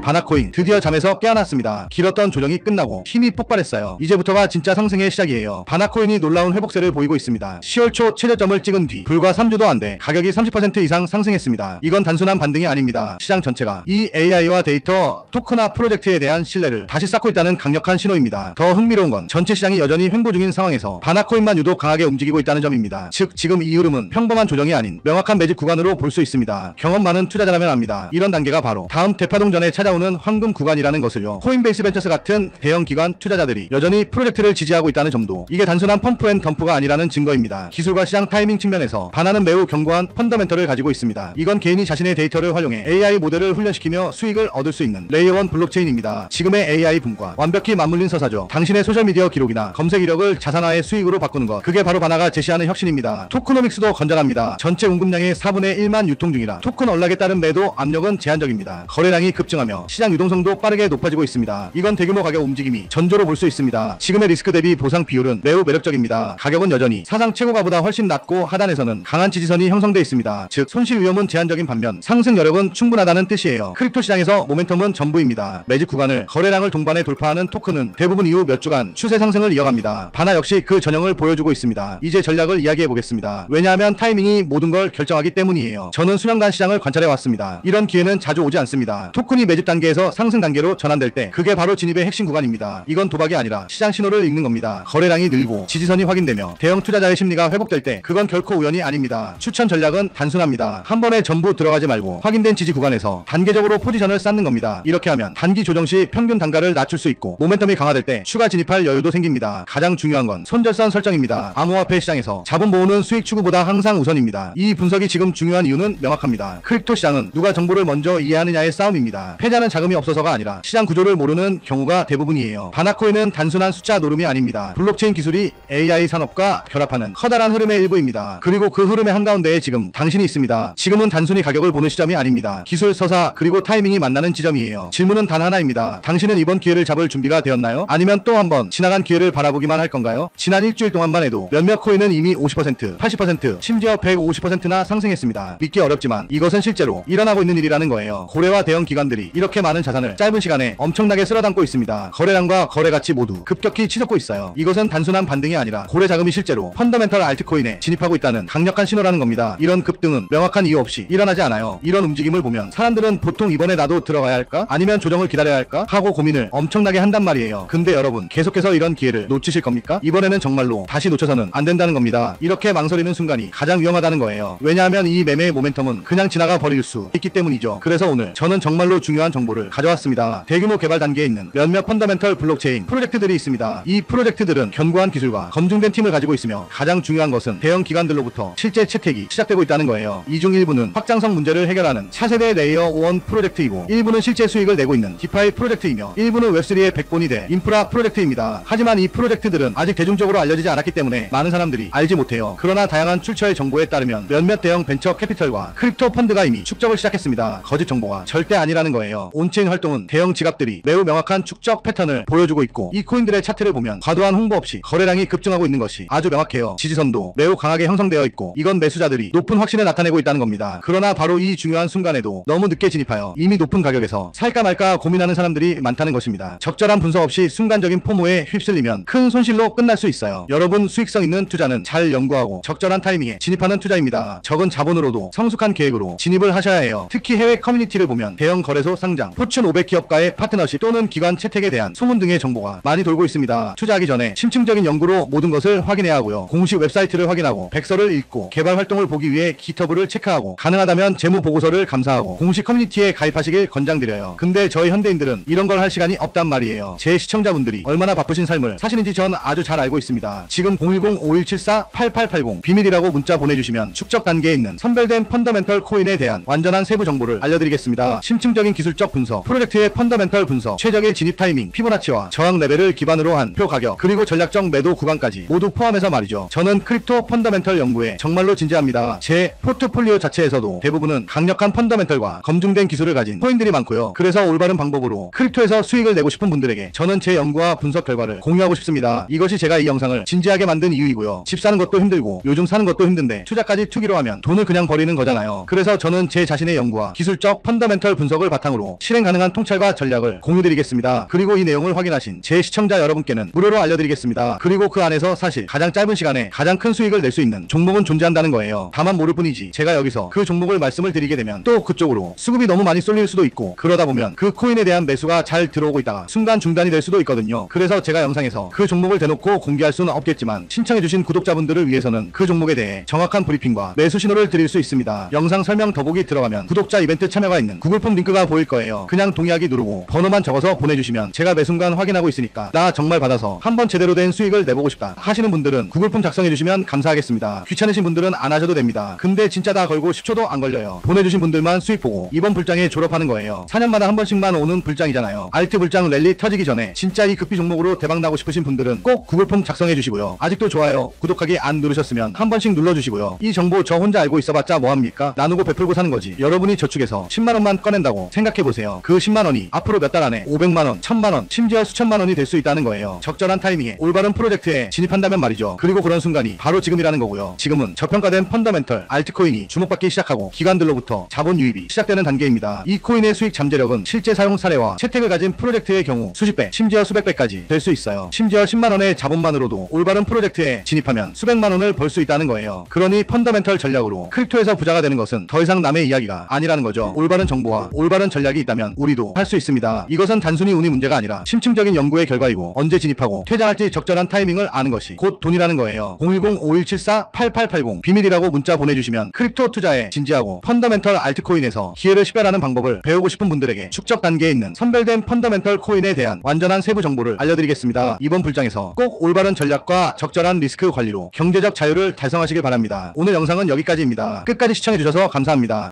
바나코인 드디어 잠에서 깨어났습니다. 길었던 조정이 끝나고 힘이 폭발했어요. 이제부터가 진짜 상승의 시작이에요. 바나코인이 놀라운 회복세를 보이고 있습니다. 10월 초 최저점을 찍은 뒤 불과 3주도 안 돼 가격이 30% 이상 상승했습니다. 이건 단순한 반등이 아닙니다. 시장 전체가 이 AI와 데이터, 토크나 프로젝트에 대한 신뢰를 다시 쌓고 있다는 강력한 신호입니다. 더 흥미로운 건 전체 시장이 여전히 횡보 중인 상황에서 바나코인만 유독 강하게 움직이고 있다는 점입니다. 즉 지금 이 흐름은 평범한 조정이 아닌 명확한 매집 구간으로 볼 수 있습니다. 경험 많은 투자자라면 압니다. 이런 단계가 바로 다음 대파동 전에 찾아오는 황금 구간이라는 것을요. 코인베이스 벤처스 같은 대형 기관 투자자들이 여전히 프로젝트를 지지하고 있다는 점도 이게 단순한 펌프 앤 덤프가 아니라는 증거입니다. 기술과 시장 타이밍 측면에서 바나는 매우 견고한 펀더멘털을 가지고 있습니다. 이건 개인이 자신의 데이터를 활용해 AI 모델을 훈련시키며 수익을 얻을 수 있는 레이어 1 블록체인입니다. 지금의 AI 붐과 완벽히 맞물린 서사죠. 당신의 소셜미디어 기록이나 검색 이력을 자산화의 수익으로 바꾸는 것, 그게 바로 바나가 제시하는 혁신입니다. 토크노믹스도 건전합니다. 전체 공급량의 4분의 1만 유통 중이라 토큰 언락에 따른 매도 압력은 제한적입니다. 거래량이 급증하며 시장 유동성도 빠르게 높아지고 있습니다. 이건 대규모 가격 움직임이 전조로 볼 수 있습니다. 지금의 리스크 대비 보상 비율은 매우 매력적입니다. 가격은 여전히 사상 최고가보다 훨씬 낮고 하단에서는 강한 지지선이 형성돼 있습니다. 즉 손실 위험은 제한적인 반면 상승 여력은 충분하다는 뜻이에요. 크립토 시장에서 모멘텀은 전부입니다. 매집 구간을 거래량을 동반해 돌파하는 토큰은 대부분 이후 몇 주간 추세 상승을 이어갑니다. 바나 역시 그 전형을 보여주고 있습니다. 이제 전략을 이야기해 보겠습니다. 왜냐하면 타이밍이 모든 걸 결정하기 때문이에요. 저는 수년간 시장을 관찰해 왔습니다. 이런 기회는 자주 오지 않습니다. 토큰이 매집 단계에서 상승 단계로 전환될 때 그게 바로 진입의 핵심 구간입니다. 이건 도박이 아니라 시장 신호를 읽는 겁니다. 거래량이 늘고 지지선이 확인되며 대형 투자자의 심리가 회복될 때 그건 결코 우연이 아닙니다. 추천 전략은 단순합니다. 한 번에 전부 들어가지 말고 확인된 지지 구간에서 단계적으로 포지션을 쌓는 겁니다. 이렇게 하면 단기 조정 시 평균 단가를 낮출 수 있고 모멘텀이 강화될 때 추가 진입할 여유도 생깁니다. 가장 중요한 건 손절선 설정입니다. 암호화폐 시장에서 자본 모으는 수익 추구보다 항상 우선입니다. 이 분석이 지금 중요한 이유는 명확합니다. 크립토 시장은 누가 정보를 먼저 이해하느냐의 싸움입니다. 패자는 자금이 없어서가 아니라 시장 구조를 모르는 경우가 대부분이에요. 바나코인은 단순한 숫자 노름이 아닙니다. 블록체인 기술이 AI 산업과 결합하는 커다란 흐름의 일부입니다. 그리고 그 흐름의 한가운데에 지금 당신이 있습니다. 지금은 단순히 가격을 보는 시점이 아닙니다. 기술, 서사, 그리고 타이밍이 만나는 지점이에요. 질문은 단 하나입니다. 당신은 이번 기회를 잡을 준비가 되었나요? 아니면 또 한번 지나간 기회를 바라보기만 할 건가요? 지난 일주일 동안만 해도 몇몇 코인은 이미 50%, 80%, 심지어 150%나 상승했습니다. 믿기 어렵지만 이것은 실제로 일어나고 있는 일이라는 거예요. 고래와 대형 기관들이 이렇게 많은 자산을 짧은 시간에 엄청나게 쓸어담고 있습니다. 거래량과 거래 가치 모두 급격히 치솟고 있어요. 이것은 단순한 반등이 아니라 고래 자금이 실제로 펀더멘털 알트코인에 진입하고 있다는 강력한 신호라는 겁니다. 이런 급등은 명확한 이유 없이 일어나지 않아요. 이런 움직임을 보면 사람들은 보통 이번에 나도 들어가야 할까? 아니면 조정을 기다려야 할까? 하고 고민을 엄청나게 한단 말이에요. 근데 여러분 계속해서 이런 기회를 놓치실 겁니까? 이번에는 정말로 다시 놓쳐서는 안 된다는 겁니다. 이렇게 망설이는 순간이 가장 위험하다는 거예요. 왜냐하면 이 매매의 모멘텀은 그냥 지나가 버릴 수 있기 때문이죠. 그래서 오늘 저는 정말로 중요한 정보를 가져왔습니다. 대규모 개발 단계에 있는 몇몇 펀더멘털 블록체인 프로젝트들이 있습니다. 이 프로젝트들은 견고한 기술과 검증된 팀을 가지고 있으며 가장 중요한 것은 대형 기관들로부터 실제 채택이 시작되고 있다는 거예요. 이 중 일부는 확장성 문제를 해결하는 차세대 레이어 1 프로젝트이고 일부는 실제 수익을 내고 있는 디파이 프로젝트이며 일부는 웹3의 백본이 될 인프라 프로젝트입니다. 하지만 이 프로젝트들은 아직 대중적으로 알려지지 않았기 때문에 많은 사람들이 알지 못해요. 그러나 다양한 출처의 정보에 따르면 몇몇 대형 벤처 캐피털과 크립토 펀드가 이미 축적을 시작했습니다. 거짓 정보가 절대 아니라는 거예요. 온체인 활동은 대형 지갑들이 매우 명확한 축적 패턴을 보여주고 있고 이 코인들의 차트를 보면 과도한 홍보 없이 거래량이 급증하고 있는 것이 아주 명확해요. 지지선도 매우 강하게 형성되어 있고 이건 매수자들이 높은 확신을 나타내고 있다는 겁니다. 그러나 바로 이 중요한 순간에도 너무 늦게 진입하여 이미 높은 가격에서 살까 말까 고민하는 사람들이 많다는 것입니다. 적절한 분석 없이 순간적인 포모에 휩쓸리면 큰 손실로 끝날 수 있어요. 여러분 수익성 있는 투자는 잘 연구하고 적절한 타이밍에 진입하는 투자입니다. 적은 자본으로도 성숙한 계획으로 진입을 하셔야 해요. 특히 해외 커뮤니티를 보면 대형 거래소 상장, 포춘 500 기업과의 파트너십 또는 기관 채택에 대한 소문 등의 정보가 많이 돌고 있습니다. 투자하기 전에 심층적인 연구로 모든 것을 확인해야 하고요. 공식 웹사이트를 확인하고 백서를 읽고 개발 활동을 보기 위해 기터브를 체크하고 가능하다면 재무 보고서를 감사하고 공식 커뮤니티에 가입하시길 권장드려요. 근데 저희 현대인들은 이런 걸 할 시간이 없단 말이에요. 제 시청자분들이 얼마나 바쁘신 삶을 사시는지 전 아주 잘 알고 있습니다. 지금 010-5174-8880 비밀이라고 문자 보내주시면 축적 단계에 있는 선별된 펀더멘털 코인에 대한 완전한 세부 정보를 알려드리겠습니다. 심층적인 기술적 분석, 프로젝트의 펀더멘털 분석, 최적의 진입 타이밍, 피보나치와 저항 레벨을 기반으로 한 표 가격, 그리고 전략적 매도 구간까지 모두 포함해서 말이죠. 저는 크립토 펀더멘털 연구에 정말로 진지합니다. 제 포트폴리오 자체에서도 대부분은 강력한 펀더멘털과 검증된 기술을 가진 코인들이 많고요. 그래서 올바른 방법으로 크립토에서 수익을 내고 싶은 분들에게 저는 제 연구와 분석 결과를 공유하고 싶습니다. 이것이 제가 이 영상을 진지하게 만든 이유이고요. 집 사는 것도 힘들고 요즘 사는 것도 힘든데 투자까지 투기로 하면 돈을 그냥 버리는 거잖아요. 그래서 저는 제 자신의 연구와 기술적 펀더멘털 분석을 바탕으로 확인하고 실행 가능한 통찰과 전략을 공유드리겠습니다. 그리고 이 내용을 확인하신 제 시청자 여러분께는 무료로 알려드리겠습니다. 그리고 그 안에서 사실 가장 짧은 시간에 가장 큰 수익을 낼 수 있는 종목은 존재한다는 거예요. 다만 모를 뿐이지 제가 여기서 그 종목을 말씀을 드리게 되면 또 그쪽으로 수급이 너무 많이 쏠릴 수도 있고, 그러다 보면 그 코인에 대한 매수가 잘 들어오고 있다가 순간 중단이 될 수도 있거든요. 그래서 제가 영상에서 그 종목을 대놓고 공개할 수는 없겠지만 신청해주신 구독자분들을 위해서는 그 종목에 대해 정확한 브리핑과 매수 신호를 드릴 수 있습니다. 영상 설명 더보기 들어가면 구독자 이벤트 참여가 있는 구글폼 링크가 보일 거예요. 그냥 동의하기 누르고 번호만 적어서 보내주시면 제가 매 순간 확인하고 있으니까 나 정말 받아서 한번 제대로 된 수익을 내보고 싶다 하시는 분들은 구글폼 작성해주시면 감사하겠습니다. 귀찮으신 분들은 안 하셔도 됩니다. 근데 진짜 다 걸고 10초도 안 걸려요. 보내주신 분들만 수익 보고 이번 불장에 졸업하는 거예요. 4년마다 한 번씩만 오는 불장이잖아요. 알트 불장 랠리 터지기 전에 진짜 이 급비 종목으로 대박 나고 싶으신 분들은 꼭 구글폼 작성해주시고요. 아직도 좋아요, 구독하기 안 누르셨으면 한 번씩 눌러주시고요. 이 정보 저 혼자 알고 있어봤자 뭐합니까? 나누고 베풀고 사는 거지. 여러분이 저축해서 10만원만 꺼낸다고 생각해보세요. 그 10만원이 앞으로 몇 달 안에 500만원, 1000만원, 심지어 수천만원이 될 수 있다는 거예요. 적절한 타이밍에 올바른 프로젝트에 진입한다면 말이죠. 그리고 그런 순간이 바로 지금이라는 거고요. 지금은 저평가된 펀더멘털 알트코인이 주목받기 시작하고 기관들로부터 자본 유입이 시작되는 단계입니다. 이 코인의 수익 잠재력은 실제 사용 사례와 채택을 가진 프로젝트의 경우 수십 배, 심지어 수백 배까지 될 수 있어요. 심지어 10만원의 자본만으로도 올바른 프로젝트에 진입하면 수백만원을 벌 수 있다는 거예요. 그러니 펀더멘털 전략으로 크립토에서 부자가 되는 것은 더 이상 남의 이야기가 아니라는 거죠. 올바른 정보와 올바른 전략이 있다면 우리도 할 수 있습니다. 이것은 단순히 운이 문제가 아니라 심층적인 연구의 결과이고, 언제 진입하고 퇴장할지 적절한 타이밍을 아는 것이 곧 돈이라는 거예요. 010-5174-8880 비밀이라고 문자 보내주시면 크립토 투자에 진지하고 펀더멘털 알트코인에서 기회를 식별하는 방법을 배우고 싶은 분들에게 축적 단계에 있는 선별된 펀더멘털 코인에 대한 완전한 세부 정보를 알려드리겠습니다. 이번 불장에서 꼭 올바른 전략과 적절한 리스크 관리로 경제적 자유를 달성하시길 바랍니다. 오늘 영상은 여기까지입니다. 끝까지 시청해주셔서 감사합니다.